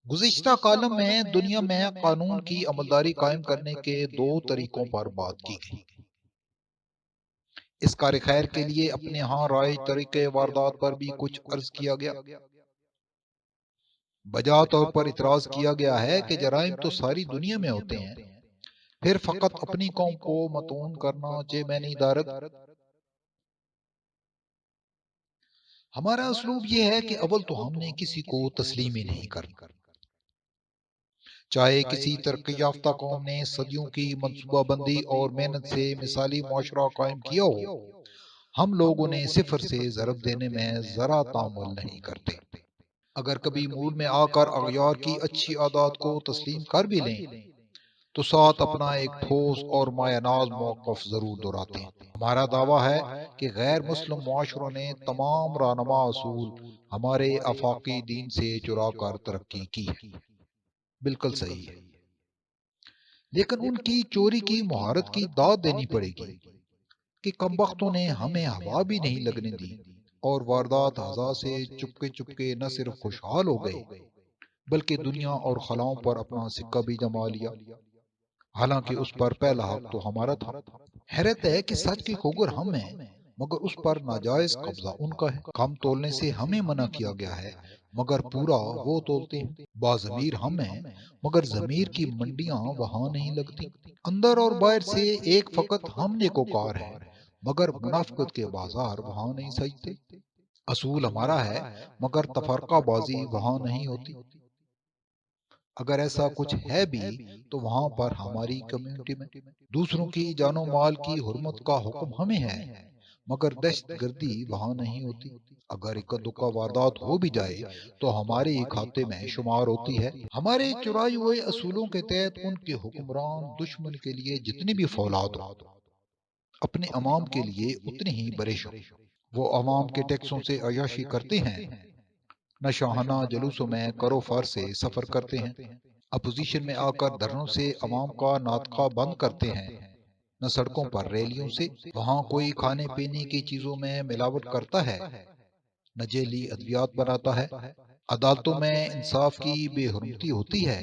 گزشتہ کالم میں دنیا میں قانون کی عملداری قائم کرنے کے دو طریقوں پر بات کی گئی۔ اس کار خیر کے لیے اپنے ہاں رائج طریقے واردات پر بھی کچھ عرض کیا گیا۔ بجا طور پر اعتراض کیا گیا ہے کہ جرائم تو ساری دنیا میں ہوتے ہیں، پھر فقط اپنی قوم کو متون کرنا چے میں نہیں دارد۔ ہمارا اسلوب یہ ہے کہ اول تو ہم نے کسی کو تسلیم ہی نہیں کرنا، چاہے کسی ترقی یافتہ قوم نے صدیوں کی منصوبہ بندی اور محنت سے مثالی معاشرہ قائم کیا ہو، ہم لوگوں نے صفر سے ضرب دینے میں ذرا تعامل نہیں کرتے۔ اگر کبھی مول میں آ کر اغیار کی اچھی عادات کو تسلیم کر بھی لیں تو ساتھ اپنا ایک ٹھوس اور مایہ ناز موقف ضرور دہراتے ہیں۔ ہمارا دعویٰ ہے کہ غیر مسلم معاشروں نے تمام رہنما اصول ہمارے آفاقی دین سے چرا کر ترقی کی ہے۔ بالکل صحیح ہے، لیکن ان کی چوری کی مہارت کی داد دینی پڑے گی کہ کمبختوں نے ہمیں ہوا بھی نہیں لگنے دی اور واردات ہزار سے چپکے چپکے نہ صرف خوشحال ہو گئے بلکہ دنیا اور خلاؤں پر اپنا سکہ بھی جما لیا، حالانکہ اس پر پہلا حق تو ہمارا تھا۔ حیرت ہے کہ سچ کی خوگر ہم ہیں مگر اس پر ناجائز قبضہ ان کا ہے۔ کم تولنے سے ہمیں منع کیا گیا ہے مگر پورا وہ تولتے ہیں۔ باضمیر ہم ہیں مگر ضمیر کی منڈیاں وہاں نہیں لگتی۔ اندر اور باہر سے ایک فقط ہم نیکوکار ہیں مگر منافقت کے بازار وہاں نہیں سجتے۔ اصول ہمارا ہے مگر تفرقہ بازی وہاں نہیں ہوتی۔ اگر ایسا کچھ ہے بھی تو وہاں پر ہماری کمیونٹی میں دوسروں کی جان و مال کی حرمت کا حکم ہمیں ہے مگر دہشت گردی وہاں نہیں ہوتی۔ اگر اکا دکا واردات ہو بھی جائے تو ہمارے ہی کھاتے میں شمار ہوتی ہے۔ ہمارے چرائی ہوئے اصولوں کے تحت ان کے حکمران دشمن کے لیے جتنی بھی فولاد ہو، اپنے عوام کے لیے اتنے ہی بریش ہو۔ وہ عوام کے ٹیکسوں سے عیاشی کرتے ہیں، نہ شاہانہ جلوسوں میں کرو فار سے سفر کرتے ہیں، اپوزیشن میں آ کر دھرنوں سے عوام کا ناطقہ بند کرتے ہیں، نہ سڑکوں پر ریلیوں سے۔ وہاں کوئی کھانے پینے کی چیزوں میں ملاوٹ کرتا ہے، نہ جیلی ادویات بناتا ہے۔ عدالتوں میں انصاف کی بے حرمتی ہوتی ہے،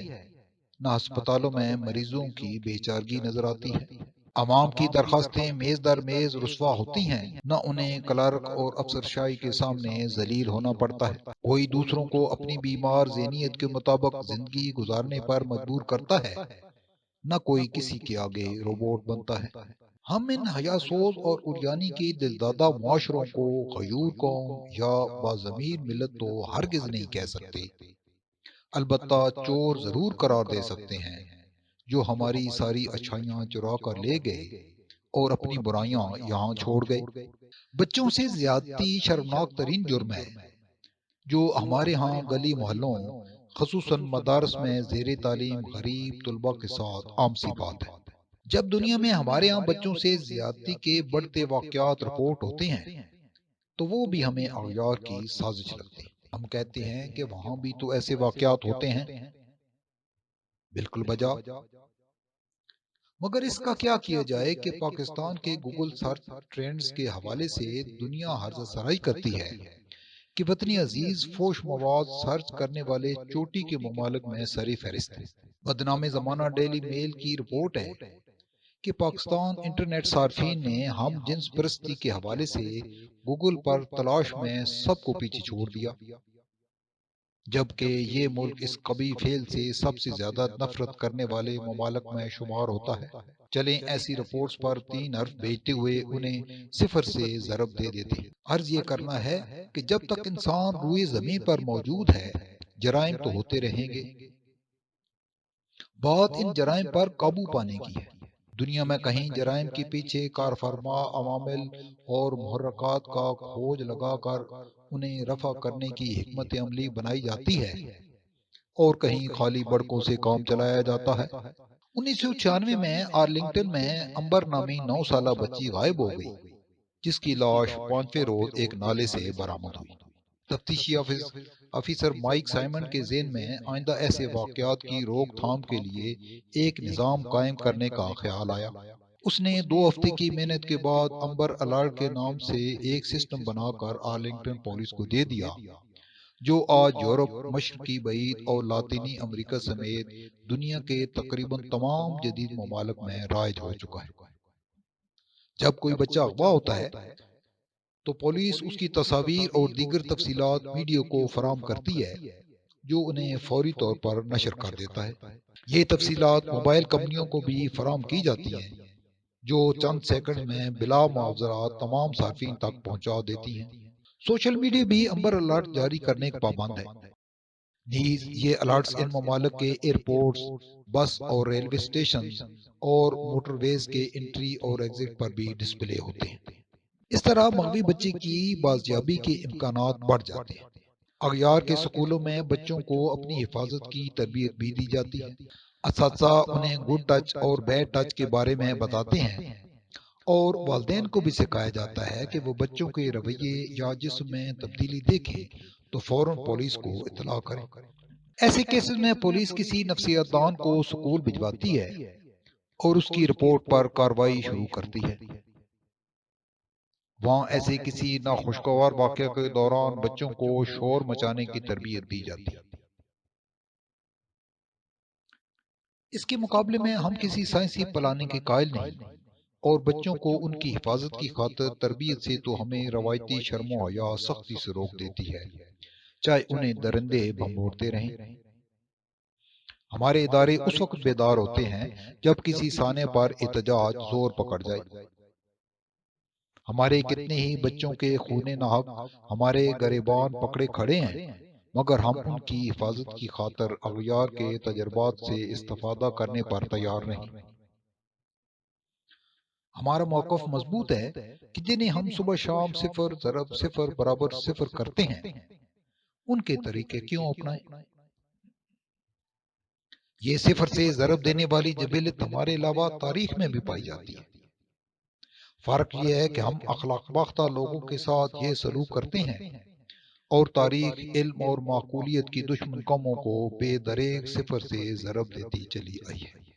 نہ ہسپتالوں میں مریضوں کی بے چارگی نظر آتی ہے۔ عوام کی درخواستیں میز در میز رسوا ہوتی ہیں، نہ انہیں کلرک اور افسر شاہی کے سامنے ذلیل ہونا پڑتا ہے۔ کوئی دوسروں کو اپنی بیمار ذہنیت کے مطابق زندگی گزارنے پر مجبور کرتا ہے، نہ کوئی کسی کے آگے روبوٹ بنتا ہے۔ ہم ان حیاسوز اور اریانی کے دلدادہ معاشروں کو غیور قوم یا باضمیر ملت تو ہرگز نہیں کہہ سکتے، البتہ چور ضرور قرار دے سکتے ہیں جو ہماری ساری اچھائیاں چرا کر لے گئے اور اپنی برائیاں یہاں چھوڑ گئے۔ بچوں سے زیادتی شرمناک ترین جرم ہے جو ہمارے ہاں گلی محلوں خصوصاً مدارس میں زیر تعلیم غریب طلباء کے ساتھ عام سی بات ہے۔ جب دنیا میں ہمارے ہاں بچوں سے زیادتی کے بڑھتے واقعات رپورٹ ہوتے ہیں تو وہ بھی ہمیں اغیار کی سازش لگتی۔ ہم کہتے ہیں کہ وہاں بھی تو ایسے واقعات ہوتے ہیں، بالکل بجا، مگر اس کا کیا کیا جائے کہ پاکستان کے گوگل سرچ ٹرینڈز کے حوالے سے دنیا ہرز سرائی کرتی ہے کہ وطنی عزیز فوش مواد سرچ کرنے والے چوٹی کے ممالک میں سری فہرست ہے۔ بدنام زمانہ ڈیلی میل کی رپورٹ ہے کہ پاکستان انٹرنیٹ صارفین نے ہم جنس پرستی کے حوالے سے گوگل پر تلاش میں سب کو پیچھے چھوڑ دیا، جبکہ یہ ملک اس قبیح فعل سے سب سے زیادہ نفرت کرنے والے ممالک میں شمار ہوتا ہے۔ چلیں ایسی رپورٹس پر 3 حرف بھیجتے ہوئے انہیں صفر سے ضرب دے دیتے ہیں۔ عرض یہ کرنا ہے کہ جب تک انسان روئے زمین پر موجود ہے جرائم تو ہوتے رہیں گے۔ بات ان جرائم پر قابو پانے کی ہے۔ دنیا میں کہیں جرائم کے پیچھے کار فرما عوامل اور محرکات کا کھوج لگا کر انہیں رفع کرنے کی حکمت عملی بنائی جاتی ہے اور کہیں خالی بڑکوں سے کام چلایا جاتا ہے۔ 1996 میں آرلنگٹن میں امبر نامی 9 سالہ بچی غائب ہو گئی جس کی لاش 5ویں روز ایک نالے سے برآمد ہوئی۔ تفتیشی آفیسر مائک سائمن کے ذہن میں آئندہ ایسے واقعات کی روک تھام کے لیے ایک نظام قائم کرنے کا خیال آیا۔ اس نے 2 ہفتے کی محنت کے بعد امبر الرٹ کے نام سے ایک سسٹم بنا کر آرلنگٹن پولیس کو دے دیا جو آج یورپ، مشرقی بعید اور لاطینی امریکہ سمیت دنیا کے تقریباً تمام جدید ممالک میں رائج ہو چکا ہے۔ جب کوئی بچہ اغوا ہوتا ہے تو پولیس اس کی تصاویر اور دیگر تفصیلات میڈیا کو فراہم کرتی ہے، جو انہیں فوری طور پر نشر کر دیتا ہے۔ یہ تفصیلات موبائل کمپنیوں کو بھی فراہم کی جاتی ہیں، جو چند سیکنڈ میں بلا معاوضہ تمام صارفین تک پہنچا دیتی ہیں۔ سوشل میڈیا بھی امبر الرٹ جاری کرنے کا پابند ہے۔ نیز یہ الرٹس ان ممالک کے ایئرپورٹس، بس اور ریلوے اسٹیشنز اور موٹر ویز کے انٹری اور ایگزٹ پر بھی ڈسپلے ہوتے ہیں۔ اس طرح مغوی بچے کی بازیابی کے امکانات بڑھ جاتے ہیں۔ اغیار کے سکولوں میں بچوں کو اپنی حفاظت کی تربیت بھی دی جاتی ہے۔ اساتذہ انہیں گڈ ٹچ اور بیڈ ٹچ کے بارے میں بتاتے ہیں، اور والدین کو بھی سکھایا جاتا ہے کہ وہ بچوں کے رویے یا جسم میں تبدیلی دیکھیں تو فوراً پولیس کو اطلاع کریں۔ ایسے کیسز میں پولیس کسی نفسیات دان کو سکول بھجواتی ہے اور اس کی رپورٹ پر کارروائی شروع کرتی ہے۔ وہاں ایسے کسی ناخوشگوار واقعہ کے دوران بچوں کو شور مچانے کی تربیت دی جاتی ہے۔ اس کے مقابلے میں ہم کسی سائنسی پلاننگ کے قائل نہیں، اور بچوں کو ان کی حفاظت کی خاطر تربیت سے تو ہمیں روایتی شرم و حیا سختی سے روک دیتی ہے، چاہے انہیں درندے بھنبوڑتے رہیں۔ ہمارے ادارے اس وقت بیدار ہوتے ہیں جب کسی سانے پر احتجاج زور پکڑ جائے۔ ہمارے کتنے ہی بچوں کے خون ناحق ہمارے گریبان پکڑے کھڑے ہیں، مگر ہم ان کی حفاظت کی خاطر اغیار کے تجربات سے استفادہ کرنے پر تیار نہیں۔ ہمارا موقف مضبوط ہے کہ جنہیں ہم صبح شام صفر ضرب صفر برابر صفر کرتے ہیں، ان کے طریقے کیوں اپنائیں؟ یہ صفر سے ضرب دینے والی جبلت ہمارے علاوہ تاریخ میں بھی پائی جاتی ہے۔ فرق یہ ہے کہ ہم اخلاق باختہ لوگوں کے ساتھ یہ سلوک کرتے ہیں، اور تاریخ علم اور معقولیت کی دشمن قوموں کو بے دریغ صفر سے ضرب دیتی چلی آئی ہے۔